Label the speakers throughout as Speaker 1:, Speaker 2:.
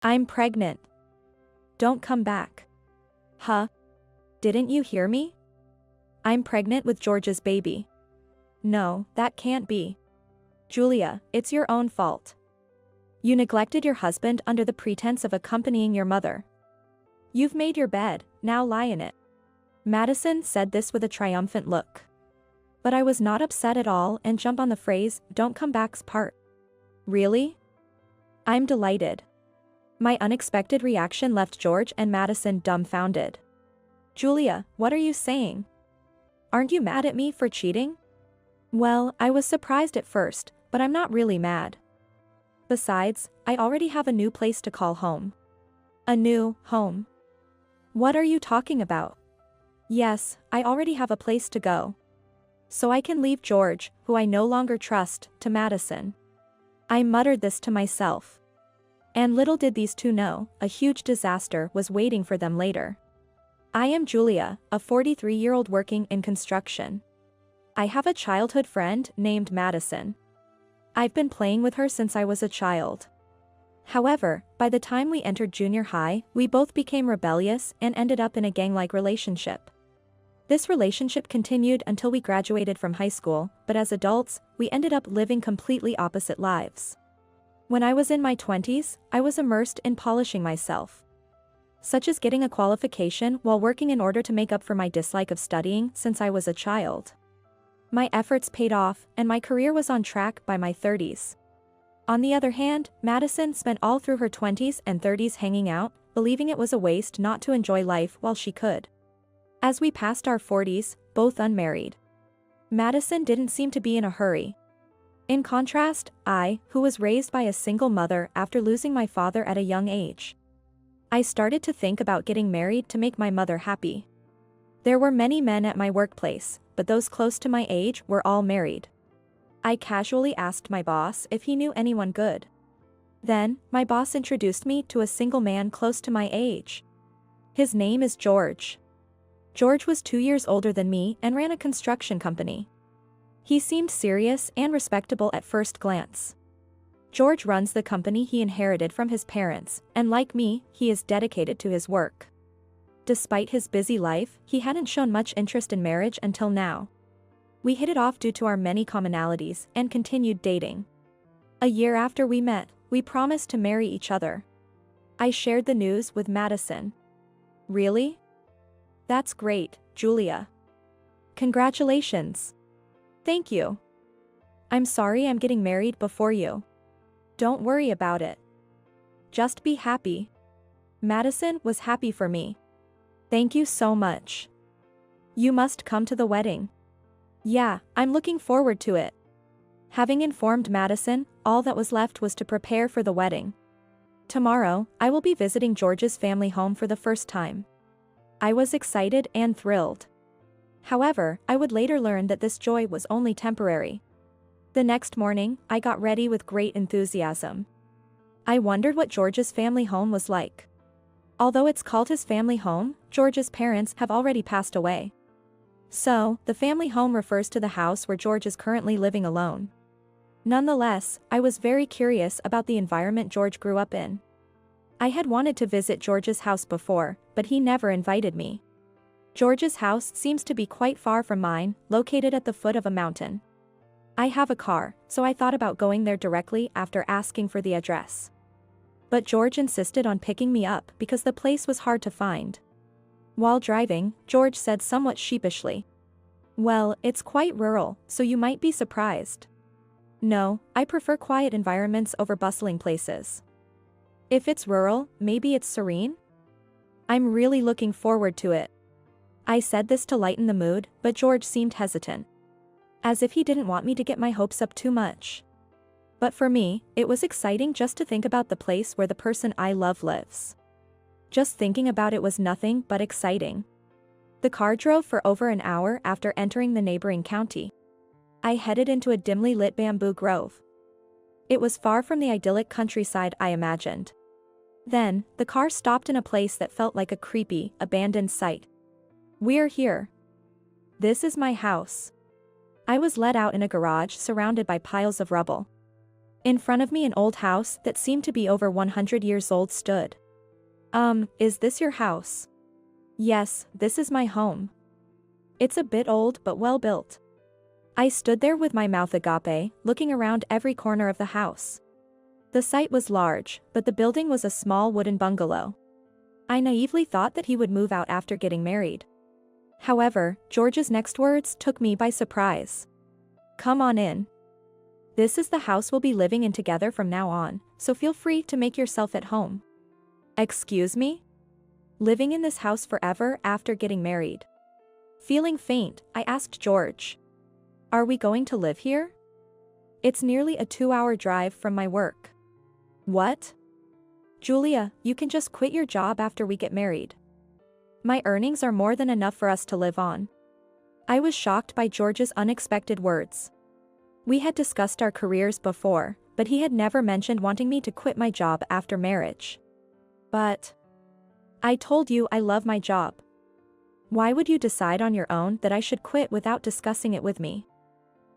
Speaker 1: I'm pregnant. Don't come back. Huh? Didn't you hear me? I'm pregnant with George's baby. No, that can't be. Julia, it's your own fault. You neglected your husband under the pretense of accompanying your mother. You've made your bed, now lie in it. Madison said this with a triumphant look. But I was not upset at all and jumped on the phrase, "Don't come back's" part. Really? I'm delighted. My unexpected reaction left George and Madison dumbfounded. Julia, what are you saying? Aren't you mad at me for cheating? Well, I was surprised at first, but I'm not really mad. Besides, I already have a new place to call home. A new home. What are you talking about? Yes, I already have a place to go. So I can leave George, who I no longer trust, to Madison. I muttered this to myself. And little did these two know, a huge disaster was waiting for them later. I am Julia, a 43-year-old working in construction. I have a childhood friend named Madison. I've been playing with her since I was a child. However, by the time we entered junior high, we both became rebellious and ended up in a gang-like relationship. This relationship continued until we graduated from high school, but as adults, we ended up living completely opposite lives. When I was in my 20s, I was immersed in polishing myself. Such as getting a qualification while working in order to make up for my dislike of studying since I was a child. My efforts paid off, and my career was on track by my 30s. On the other hand, Madison spent all through her 20s and 30s hanging out, believing it was a waste not to enjoy life while she could. As we passed our 40s, both unmarried. Madison didn't seem to be in a hurry. In contrast, I, who was raised by a single mother after losing my father at a young age. I started to think about getting married to make my mother happy. There were many men at my workplace, but those close to my age were all married. I casually asked my boss if he knew anyone good. Then, my boss introduced me to a single man close to my age. His name is George. George was 2 years older than me and ran a construction company. He seemed serious and respectable at first glance. George runs the company he inherited from his parents, and like me, he is dedicated to his work. Despite his busy life, he hadn't shown much interest in marriage until now. We hit it off due to our many commonalities and continued dating. A year after we met, we promised to marry each other. I shared the news with Madison. Really? That's great, Julia. Congratulations. Thank you. I'm sorry I'm getting married before you. Don't worry about it. Just be happy. Madison was happy for me. Thank you so much. You must come to the wedding. Yeah, I'm looking forward to it. Having informed Madison, all that was left was to prepare for the wedding. Tomorrow, I will be visiting George's family home for the first time. I was excited and thrilled. However, I would later learn that this joy was only temporary. The next morning, I got ready with great enthusiasm. I wondered what George's family home was like. Although it's called his family home, George's parents have already passed away. So, the family home refers to the house where George is currently living alone. Nonetheless, I was very curious about the environment George grew up in. I had wanted to visit George's house before, but he never invited me. George's house seems to be quite far from mine, located at the foot of a mountain. I have a car, so I thought about going there directly after asking for the address. But George insisted on picking me up because the place was hard to find. While driving, George said somewhat sheepishly, "Well, it's quite rural, so you might be surprised." No, I prefer quiet environments over bustling places. If it's rural, maybe it's serene? I'm really looking forward to it. I said this to lighten the mood, but George seemed hesitant. As if he didn't want me to get my hopes up too much. But for me, it was exciting just to think about the place where the person I love lives. Just thinking about it was nothing but exciting. The car drove for over an hour after entering the neighboring county. I headed into a dimly lit bamboo grove. It was far from the idyllic countryside I imagined. Then, the car stopped in a place that felt like a creepy, abandoned site. "We're here. This is my house." I was let out in a garage surrounded by piles of rubble. In front of me an old house that seemed to be over 100 years old stood. Is this your house? Yes, this is my home. It's a bit old but well built. I stood there with my mouth agape, looking around every corner of the house. The site was large, but the building was a small wooden bungalow. I naively thought that he would move out after getting married. However, George's next words took me by surprise. Come on in. This is the house we'll be living in together from now on, so feel free to make yourself at home. Excuse me? Living in this house forever after getting married? Feeling faint, I asked George. Are we going to live here? It's nearly a 2-hour drive from my work. What? Julia, you can just quit your job after we get married. My earnings are more than enough for us to live on. I was shocked by George's unexpected words. We had discussed our careers before, but he had never mentioned wanting me to quit my job after marriage. But I told you I love my job. Why would you decide on your own that I should quit without discussing it with me?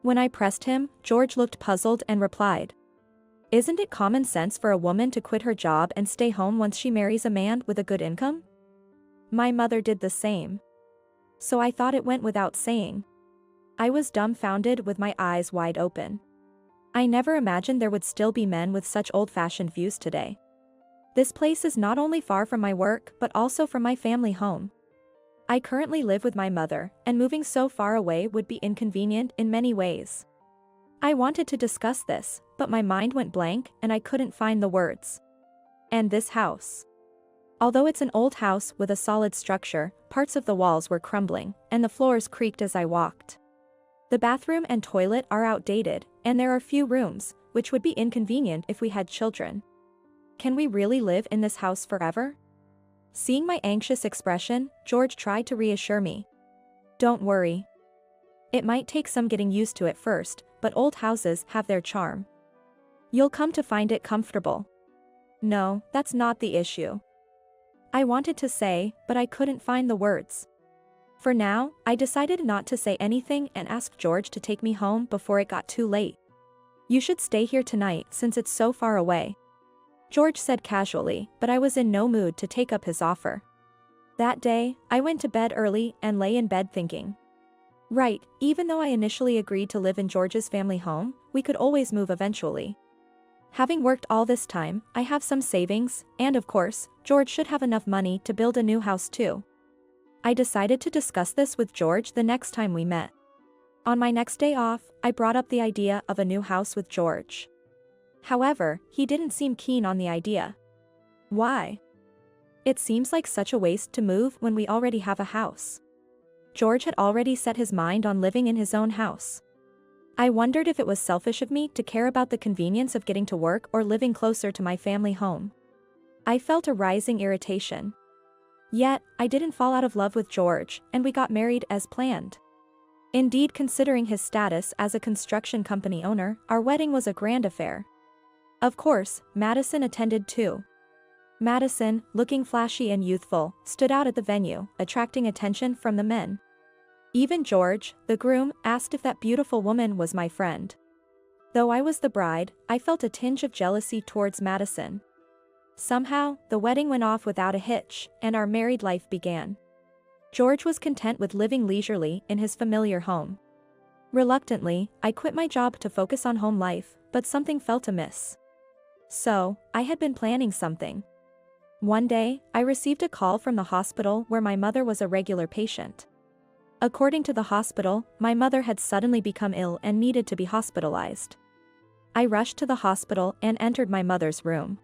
Speaker 1: When I pressed him, George looked puzzled and replied. Isn't it common sense for a woman to quit her job and stay home once she marries a man with a good income? My mother did the same. So I thought it went without saying. I was dumbfounded with my eyes wide open. I never imagined there would still be men with such old-fashioned views today. This place is not only far from my work but also from my family home. I currently live with my mother, and moving so far away would be inconvenient in many ways. I wanted to discuss this, but my mind went blank and I couldn't find the words. And this house. Although it's an old house with a solid structure, parts of the walls were crumbling, and the floors creaked as I walked. The bathroom and toilet are outdated, and there are few rooms, which would be inconvenient if we had children. Can we really live in this house forever? Seeing my anxious expression, George tried to reassure me. Don't worry. It might take some getting used to at first, but old houses have their charm. You'll come to find it comfortable. No, that's not the issue. I wanted to say, but I couldn't find the words. For now, I decided not to say anything and asked George to take me home before it got too late. You should stay here tonight since it's so far away. George said casually, but I was in no mood to take up his offer. That day, I went to bed early and lay in bed thinking. Right, even though I initially agreed to live in George's family home, we could always move eventually. Having worked all this time, I have some savings, and of course, George should have enough money to build a new house too. I decided to discuss this with George the next time we met. On my next day off, I brought up the idea of a new house with George. However, he didn't seem keen on the idea. Why? It seems like such a waste to move when we already have a house. George had already set his mind on living in his own house. I wondered if it was selfish of me to care about the convenience of getting to work or living closer to my family home. I felt a rising irritation. Yet, I didn't fall out of love with George, and we got married as planned. Indeed, considering his status as a construction company owner, our wedding was a grand affair. Of course, Madison attended too. Madison, looking flashy and youthful, stood out at the venue, attracting attention from the men. Even George, the groom, asked if that beautiful woman was my friend. Though I was the bride, I felt a tinge of jealousy towards Madison. Somehow, the wedding went off without a hitch, and our married life began. George was content with living leisurely in his familiar home. Reluctantly, I quit my job to focus on home life, but something felt amiss. So, I had been planning something. One day, I received a call from the hospital where my mother was a regular patient. According to the hospital, my mother had suddenly become ill and needed to be hospitalized. I rushed to the hospital and entered my mother's room.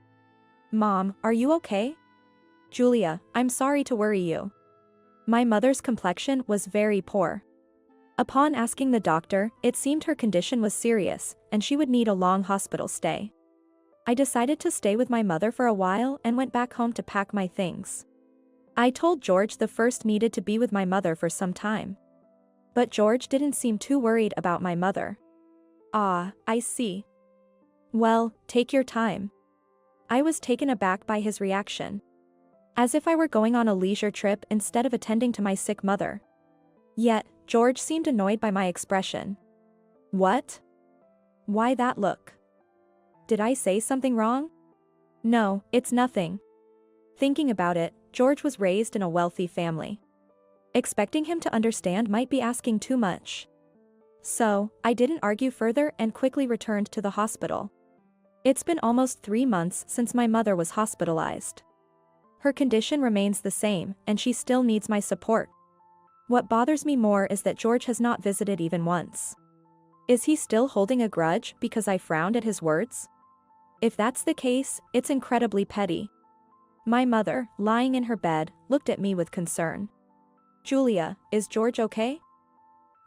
Speaker 1: Mom, are you okay? Julia, I'm sorry to worry you. My mother's complexion was very poor. Upon asking the doctor, it seemed her condition was serious, and she would need a long hospital stay. I decided to stay with my mother for a while and went back home to pack my things. I told George the first needed to be with my mother for some time. But George didn't seem too worried about my mother. Ah, I see. Well, take your time. I was taken aback by his reaction. As if I were going on a leisure trip instead of attending to my sick mother. Yet, George seemed annoyed by my expression. What? Why that look? Did I say something wrong? No, it's nothing. Thinking about it, George was raised in a wealthy family. Expecting him to understand might be asking too much. So, I didn't argue further and quickly returned to the hospital. It's been almost 3 months since my mother was hospitalized. Her condition remains the same, and she still needs my support. What bothers me more is that George has not visited even once. Is he still holding a grudge because I frowned at his words? If that's the case, it's incredibly petty. My mother, lying in her bed, looked at me with concern. Julia, is George okay?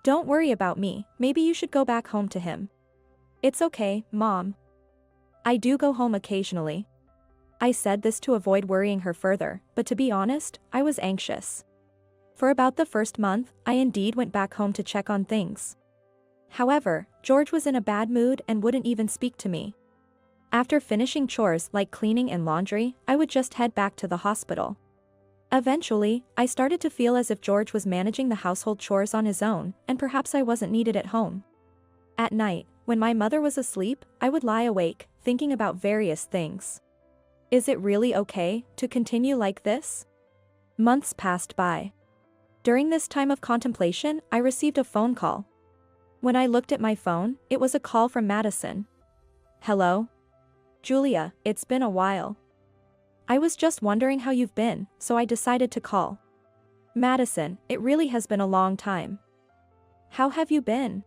Speaker 1: Don't worry about me, maybe you should go back home to him. It's okay, Mom. I do go home occasionally. I said this to avoid worrying her further, but to be honest, I was anxious. For about the first month, I indeed went back home to check on things. However, George was in a bad mood and wouldn't even speak to me. After finishing chores like cleaning and laundry, I would just head back to the hospital. Eventually, I started to feel as if George was managing the household chores on his own, and perhaps I wasn't needed at home. At night, when my mother was asleep, I would lie awake, thinking about various things. Is it really okay to continue like this? Months passed by. During this time of contemplation, I received a phone call. When I looked at my phone, it was a call from Madison. Hello? Julia, it's been a while. I was just wondering how you've been, so I decided to call. Madison, it really has been a long time. How have you been?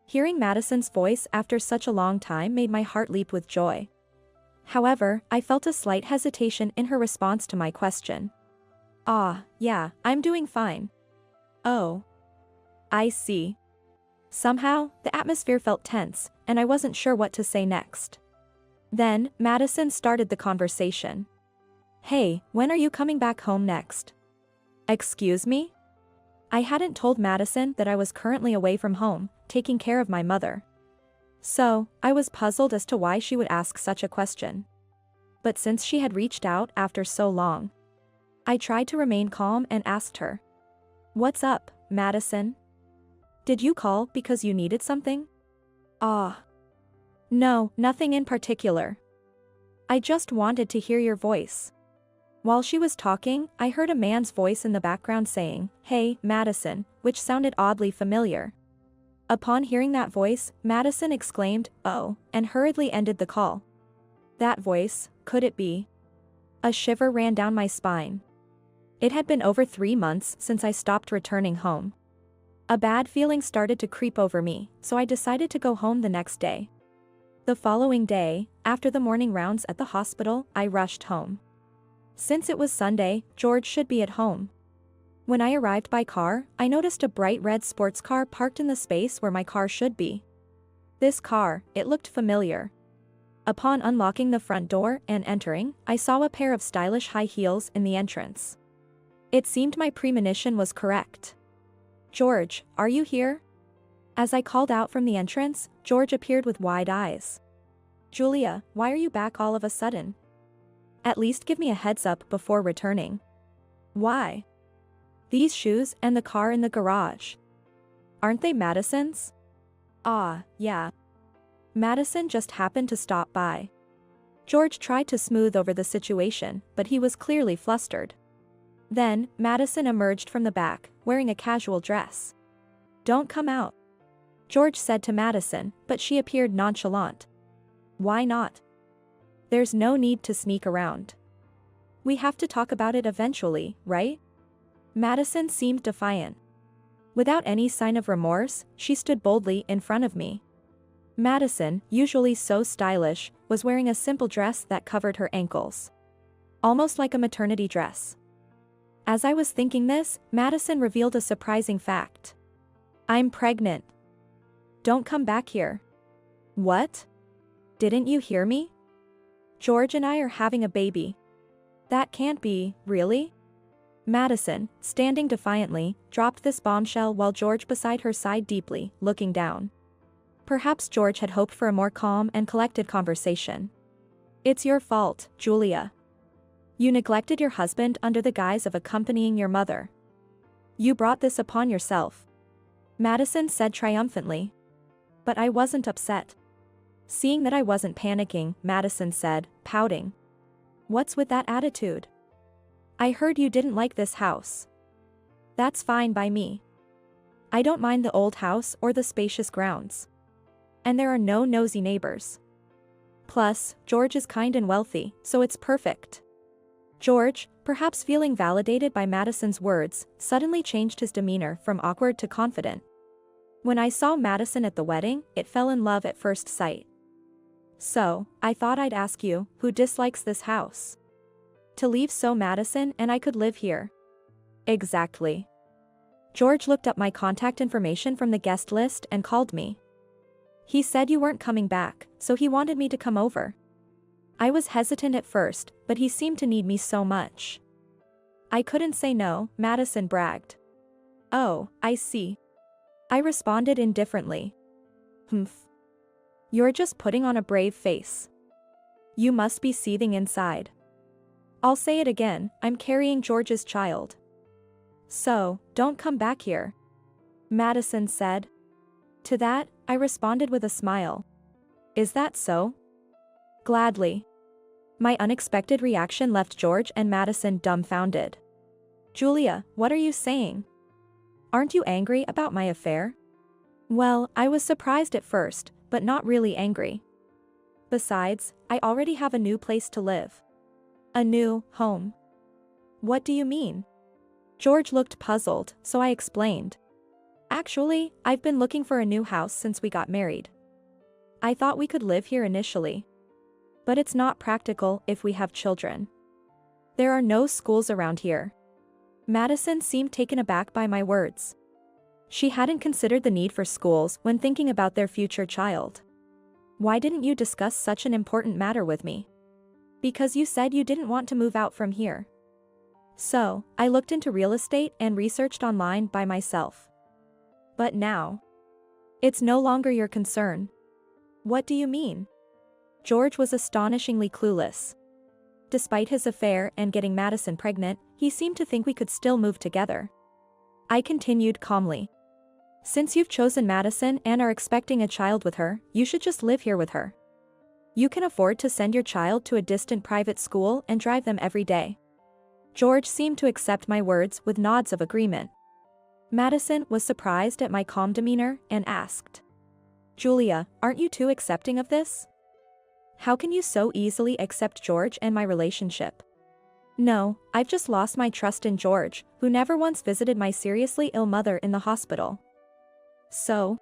Speaker 1: Hearing Madison's voice after such a long time made my heart leap with joy. However, I felt a slight hesitation in her response to my question. Yeah, I'm doing fine. Oh. I see. Somehow, the atmosphere felt tense, and I wasn't sure what to say next. Then, Madison started the conversation. Hey, when are you coming back home next? Excuse me? I hadn't told Madison that I was currently away from home, taking care of my mother. So, I was puzzled as to why she would ask such a question. But since she had reached out after so long, I tried to remain calm and asked her. What's up, Madison? Did you call because you needed something? No, nothing in particular. I just wanted to hear your voice. While she was talking, I heard a man's voice in the background saying, Hey, Madison, which sounded oddly familiar. Upon hearing that voice, Madison exclaimed, Oh, and hurriedly ended the call. That voice, could it be? A shiver ran down my spine. It had been over 3 months since I stopped returning home. A bad feeling started to creep over me, so I decided to go home the next day. The following day, after the morning rounds at the hospital, I rushed home. Since it was Sunday, George should be at home. When I arrived by car, I noticed a bright red sports car parked in the space where my car should be. This car, it looked familiar. Upon unlocking the front door and entering, I saw a pair of stylish high heels in the entrance. It seemed my premonition was correct. George, are you here? As I called out from the entrance, George appeared with wide eyes. Julia, why are you back all of a sudden? At least give me a heads up before returning. Why? These shoes and the car in the garage. Aren't they Madison's? Yeah. Madison just happened to stop by. George tried to smooth over the situation, but he was clearly flustered. Then, Madison emerged from the back, wearing a casual dress. Don't come out, George said to Madison, but she appeared nonchalant. Why not? There's no need to sneak around. We have to talk about it eventually, right? Madison seemed defiant. Without any sign of remorse, she stood boldly in front of me. Madison, usually so stylish, was wearing a simple dress that covered her ankles. Almost like a maternity dress. As I was thinking this, Madison revealed a surprising fact. I'm pregnant. Don't come back here. What? Didn't you hear me? George and I are having a baby. That can't be, really? Madison, standing defiantly, dropped this bombshell while George beside her sighed deeply, looking down. Perhaps George had hoped for a more calm and collected conversation. It's your fault, Julia. You neglected your husband under the guise of accompanying your mother. You brought this upon yourself. Madison said triumphantly. But I wasn't upset. Seeing that I wasn't panicking, Madison said, pouting. What's with that attitude? I heard you didn't like this house. That's fine by me. I don't mind the old house or the spacious grounds. And there are no nosy neighbors. Plus, George is kind and wealthy, so it's perfect. George, perhaps feeling validated by Madison's words, suddenly changed his demeanor from awkward to confident. When I saw Madison at the wedding, it fell in love at first sight. So, I thought I'd ask you, who dislikes this house? To leave so Madison and I could live here. Exactly. George looked up my contact information from the guest list and called me. He said you weren't coming back, so he wanted me to come over. I was hesitant at first, but he seemed to need me so much. I couldn't say no, Madison bragged. Oh, I see. I responded indifferently. Humph. You're just putting on a brave face. You must be seething inside. I'll say it again, I'm carrying George's child. So, don't come back here. Madison said. To that, I responded with a smile. Is that so? Gladly. My unexpected reaction left George and Madison dumbfounded. Julia, what are you saying? Aren't you angry about my affair? Well, I was surprised at first, but not really angry. Besides, I already have a new place to live. A new home. What do you mean? George looked puzzled, so I explained. Actually, I've been looking for a new house since we got married. I thought we could live here initially. But it's not practical if we have children. There are no schools around here. Madison seemed taken aback by my words. She hadn't considered the need for schools when thinking about their future child. Why didn't you discuss such an important matter with me? Because you said you didn't want to move out from here. So, I looked into real estate and researched online by myself. But now, it's no longer your concern. What do you mean? George was astonishingly clueless. Despite his affair and getting Madison pregnant, he seemed to think we could still move together. I continued calmly. Since you've chosen Madison and are expecting a child with her, you should just live here with her. You can afford to send your child to a distant private school and drive them every day. George seemed to accept my words with nods of agreement. Madison was surprised at my calm demeanor and asked, Julia, aren't you too accepting of this? How can you so easily accept George and my relationship? No, I've just lost my trust in George, who never once visited my seriously ill mother in the hospital. So,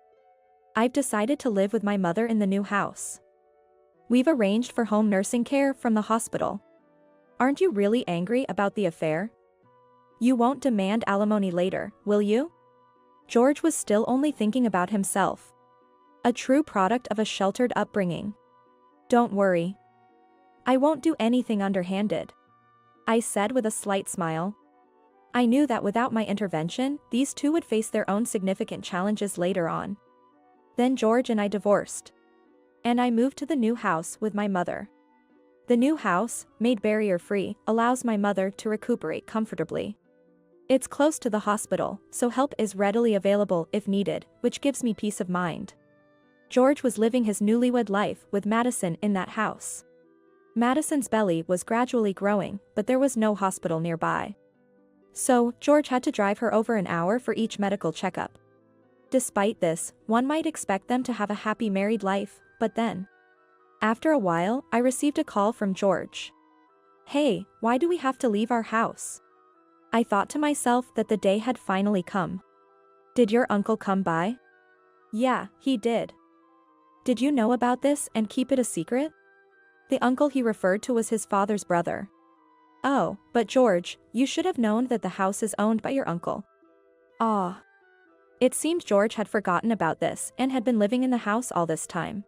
Speaker 1: I've decided to live with my mother in the new house. We've arranged for home nursing care from the hospital. Aren't you really angry about the affair? You won't demand alimony later, will you? George was still only thinking about himself. A true product of a sheltered upbringing. Don't worry. I won't do anything underhanded. I said with a slight smile. I knew that without my intervention, these two would face their own significant challenges later on. Then George and I divorced. And I moved to the new house with my mother. The new house, made barrier-free, allows my mother to recuperate comfortably. It's close to the hospital, so help is readily available if needed, which gives me peace of mind. George was living his newlywed life with Madison in that house. Madison's belly was gradually growing, but there was no hospital nearby. So, George had to drive her over an hour for each medical checkup. Despite this, one might expect them to have a happy married life, but then, after a while, I received a call from George. Hey, why do we have to leave our house? I thought to myself that the day had finally come. Did your uncle come by? Yeah, he did. Did you know about this and keep it a secret? The uncle he referred to was his father's brother. Oh, but George, you should have known that the house is owned by your uncle. Ah. It seemed George had forgotten about this and had been living in the house all this time.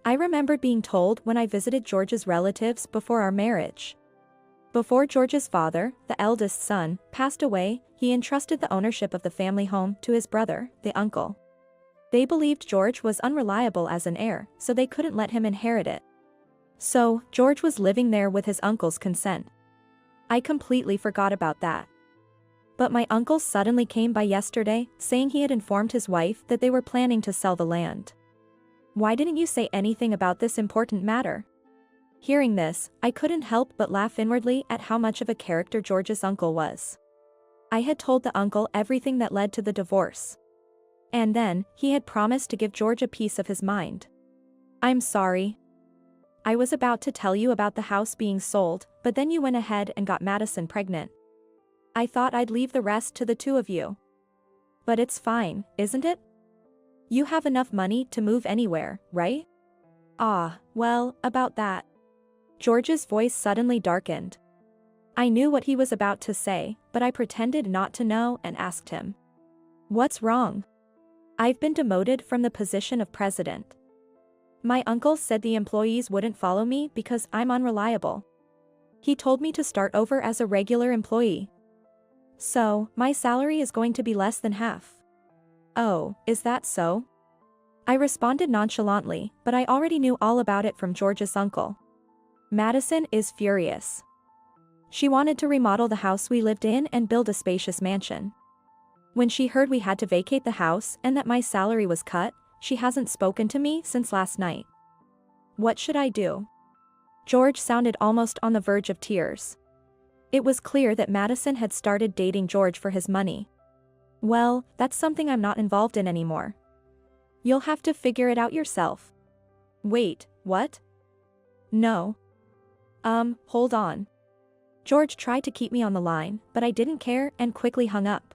Speaker 1: I remembered being told when I visited George's relatives before our marriage. Before George's father, the eldest son, passed away, he entrusted the ownership of the family home to his brother, the uncle. They believed George was unreliable as an heir, so they couldn't let him inherit it. So, George was living there with his uncle's consent. I completely forgot about that. But my uncle suddenly came by yesterday, saying he had informed his wife that they were planning to sell the land. Why didn't you say anything about this important matter? Hearing this, I couldn't help but laugh inwardly at how much of a character George's uncle was. I had told the uncle everything that led to the divorce. And then, he had promised to give George a piece of his mind. I'm sorry. I was about to tell you about the house being sold, but then you went ahead and got Madison pregnant. I thought I'd leave the rest to the two of you. But it's fine, isn't it? You have enough money to move anywhere, right? Ah, well, about that. George's voice suddenly darkened. I knew what he was about to say, but I pretended not to know and asked him. What's wrong? I've been demoted from the position of president. My uncle said the employees wouldn't follow me because I'm unreliable. He told me to start over as a regular employee. So, my salary is going to be less than half. Oh, is that so? I responded nonchalantly, but I already knew all about it from George's uncle. Madison is furious. She wanted to remodel the house we lived in and build a spacious mansion. When she heard we had to vacate the house and that my salary was cut, she hasn't spoken to me since last night. What should I do? George sounded almost on the verge of tears. It was clear that Madison had started dating George for his money. Well, that's something I'm not involved in anymore. You'll have to figure it out yourself. Wait, what? No. Hold on. George tried to keep me on the line, but I didn't care and quickly hung up.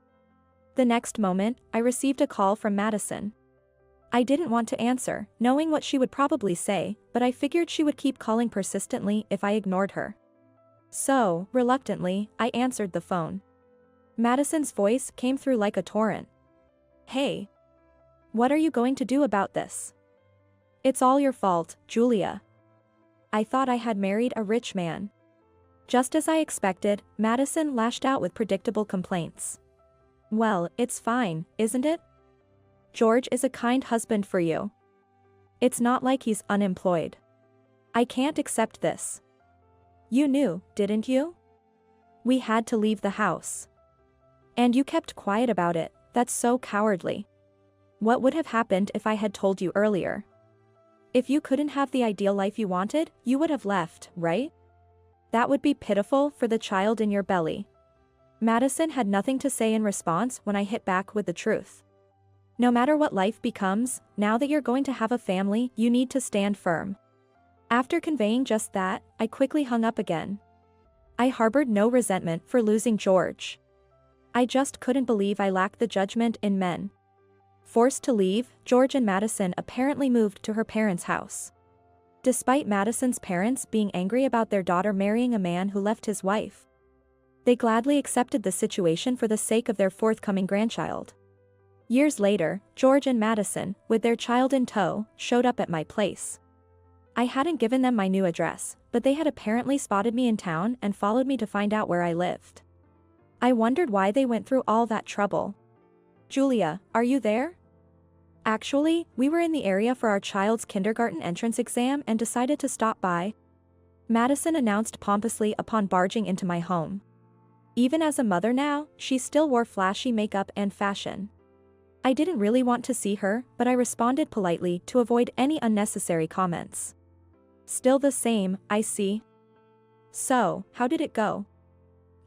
Speaker 1: The next moment, I received a call from Madison. I didn't want to answer, knowing what she would probably say, but I figured she would keep calling persistently if I ignored her. So, reluctantly, I answered the phone. Madison's voice came through like a torrent. Hey. What are you going to do about this? It's all your fault, Julia. I thought I had married a rich man. Just as I expected, Madison lashed out with predictable complaints. Well, it's fine, isn't it? George is a kind husband for you. It's not like he's unemployed. I can't accept this. You knew, didn't you? We had to leave the house. And you kept quiet about it. That's so cowardly. What would have happened if I had told you earlier? If you couldn't have the ideal life you wanted, you would have left, right? That would be pitiful for the child in your belly. Madison had nothing to say in response when I hit back with the truth. No matter what life becomes, now that you're going to have a family, you need to stand firm. After conveying just that, I quickly hung up again. I harbored no resentment for losing George. I just couldn't believe I lacked the judgment in men. Forced to leave, George and Madison apparently moved to her parents' house. Despite Madison's parents being angry about their daughter marrying a man who left his wife, they gladly accepted the situation for the sake of their forthcoming grandchild. Years later, George and Madison, with their child in tow, showed up at my place. I hadn't given them my new address, but they had apparently spotted me in town and followed me to find out where I lived. I wondered why they went through all that trouble. Julia, are you there? Actually, we were in the area for our child's kindergarten entrance exam and decided to stop by, Madison announced pompously upon barging into my home. Even as a mother now, she still wore flashy makeup and fashion. I didn't really want to see her, but I responded politely to avoid any unnecessary comments. Still the same, I see. So, how did it go?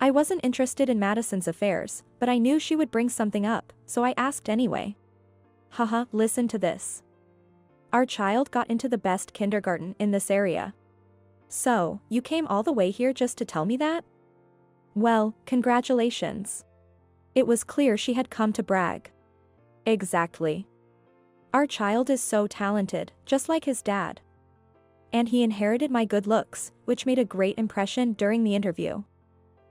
Speaker 1: I wasn't interested in Madison's affairs, but I knew she would bring something up, so I asked anyway. Haha, listen to this. Our child got into the best kindergarten in this area. So, you came all the way here just to tell me that? Well, congratulations. It was clear she had come to brag. Exactly. Our child is so talented, just like his dad. And he inherited my good looks, which made a great impression during the interview.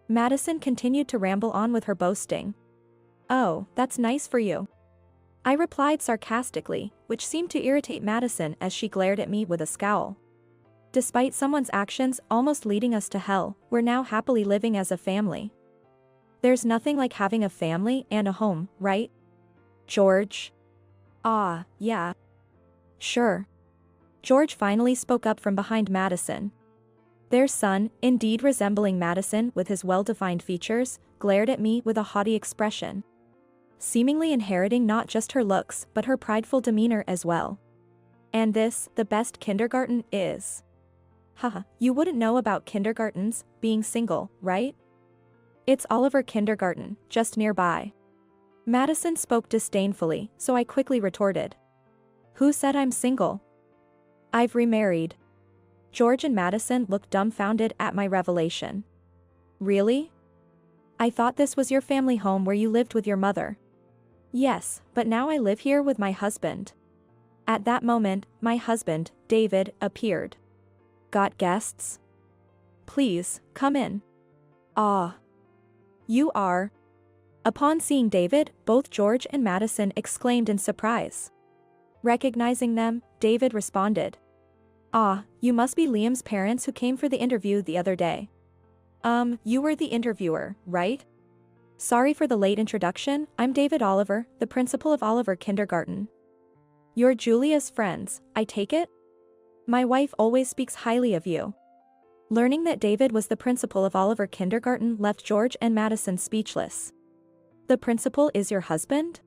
Speaker 1: Madison continued to ramble on with her boasting. Oh, that's nice for you. I replied sarcastically, which seemed to irritate Madison as she glared at me with a scowl. Despite someone's actions almost leading us to hell, we're now happily living as a family. There's nothing like having a family and a home, right? George? Ah, yeah. Sure. George finally spoke up from behind Madison. Their son, indeed resembling Madison with his well-defined features, glared at me with a haughty expression, seemingly inheriting not just her looks but her prideful demeanor as well. And this, the best kindergarten, is. Haha, you wouldn't know about kindergartens being single, right? It's Oliver Kindergarten, just nearby. Madison spoke disdainfully, so I quickly retorted. Who said I'm single? I've remarried. George and Madison looked dumbfounded at my revelation. Really? I thought this was your family home where you lived with your mother. Yes, but now I live here with my husband. At that moment, my husband, David, appeared. Got guests? Please, come in. Ah. You are. Upon seeing David, both George and Madison exclaimed in surprise. Recognizing them, David responded. Ah, you must be Liam's parents who came for the interview the other day. You were the interviewer, right? Sorry for the late introduction, I'm David Oliver, the principal of Oliver Kindergarten. You're Julia's friends, I take it? My wife always speaks highly of you. Learning that David was the principal of Oliver Kindergarten left George and Madison speechless. The principal is your husband?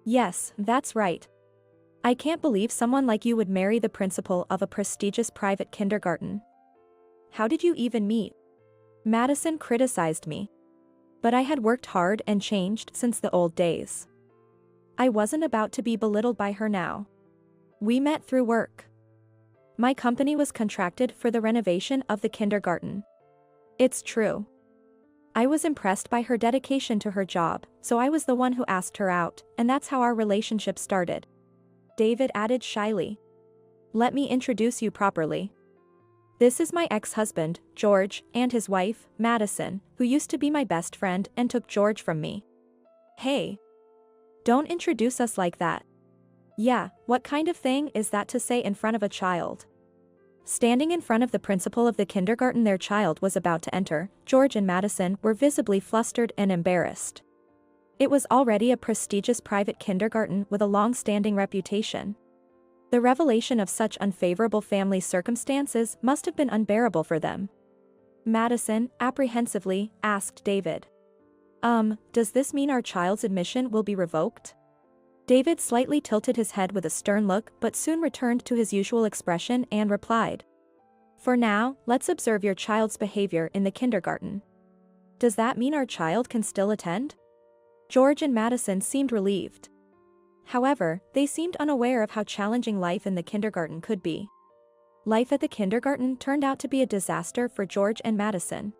Speaker 1: Yes, that's right. I can't believe someone like you would marry the principal of a prestigious private kindergarten. How did you even meet? Madison criticized me. But I had worked hard and changed since the old days. I wasn't about to be belittled by her now. We met through work. My company was contracted for the renovation of the kindergarten. It's true. I was impressed by her dedication to her job, so I was the one who asked her out, and that's how our relationship started. David added shyly. Let me introduce you properly. This is my ex-husband, George, and his wife, Madison, who used to be my best friend and took George from me. Hey. Don't introduce us like that. Yeah, what kind of thing is that to say in front of a child? Standing in front of the principal of the kindergarten their child was about to enter, George and Madison were visibly flustered and embarrassed. It was already a prestigious private kindergarten with a long-standing reputation. The revelation of such unfavorable family circumstances must have been unbearable for them. Madison, apprehensively, asked David. Does this mean our child's admission will be revoked? David slightly tilted his head with a stern look but soon returned to his usual expression and replied. For now, let's observe your child's behavior in the kindergarten. Does that mean our child can still attend? George and Madison seemed relieved. However, they seemed unaware of how challenging life in the kindergarten could be. Life at the kindergarten turned out to be a disaster for George and Madison.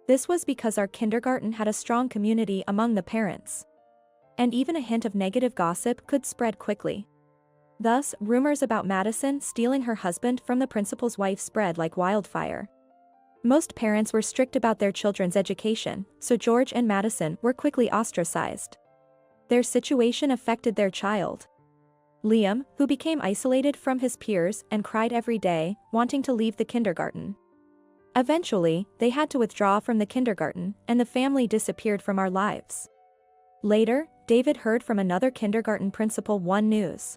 Speaker 1: This was because our kindergarten had a strong community among the parents. And even a hint of negative gossip could spread quickly. Thus, rumors about Madison stealing her husband from the principal's wife spread like wildfire. Most parents were strict about their children's education, so George and Madison were quickly ostracized. Their situation affected their child. Liam, who became isolated from his peers and cried every day, wanting to leave the kindergarten. Eventually, they had to withdraw from the kindergarten, and the family disappeared from our lives. Later, David heard from another kindergarten principal one news.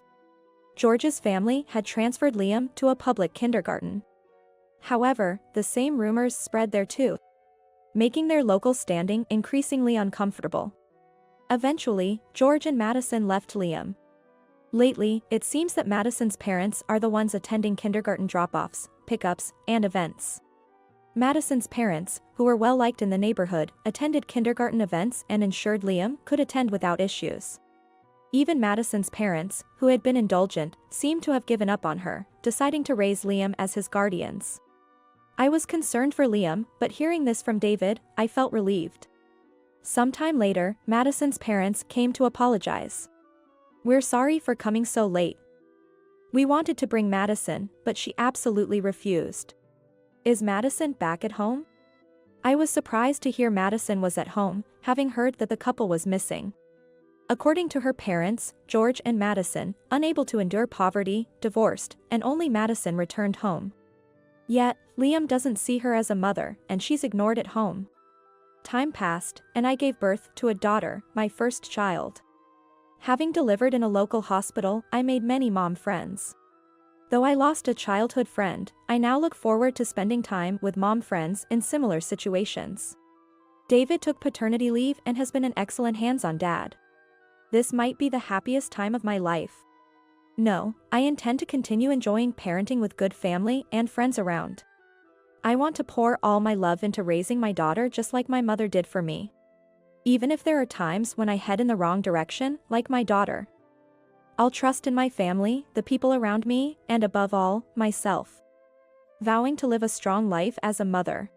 Speaker 1: George's family had transferred Liam to a public kindergarten. However, the same rumors spread there too, making their local standing increasingly uncomfortable. Eventually, George and Madison left Liam. Lately, it seems that Madison's parents are the ones attending kindergarten drop-offs, pickups, and events. Madison's parents, who were well-liked in the neighborhood, attended kindergarten events and ensured Liam could attend without issues. Even Madison's parents, who had been indulgent, seemed to have given up on her, deciding to raise Liam as his guardians. I was concerned for Liam, but hearing this from David, I felt relieved. Sometime later, Madison's parents came to apologize. We're sorry for coming so late. We wanted to bring Madison, but she absolutely refused. Is Madison back at home? I was surprised to hear Madison was at home, having heard that the couple was missing. According to her parents, George and Madison, unable to endure poverty, divorced, and only Madison returned home. Yet, Liam doesn't see her as a mother, and she's ignored at home. Time passed, and I gave birth to a daughter, my first child. Having delivered in a local hospital, I made many mom friends. Though I lost a childhood friend, I now look forward to spending time with mom friends in similar situations. David took paternity leave and has been an excellent hands-on dad. This might be the happiest time of my life. No, I intend to continue enjoying parenting with good family and friends around. I want to pour all my love into raising my daughter just like my mother did for me. Even if there are times when I head in the wrong direction, like my daughter. I'll trust in my family, the people around me, and above all, myself. Vowing to live a strong life as a mother.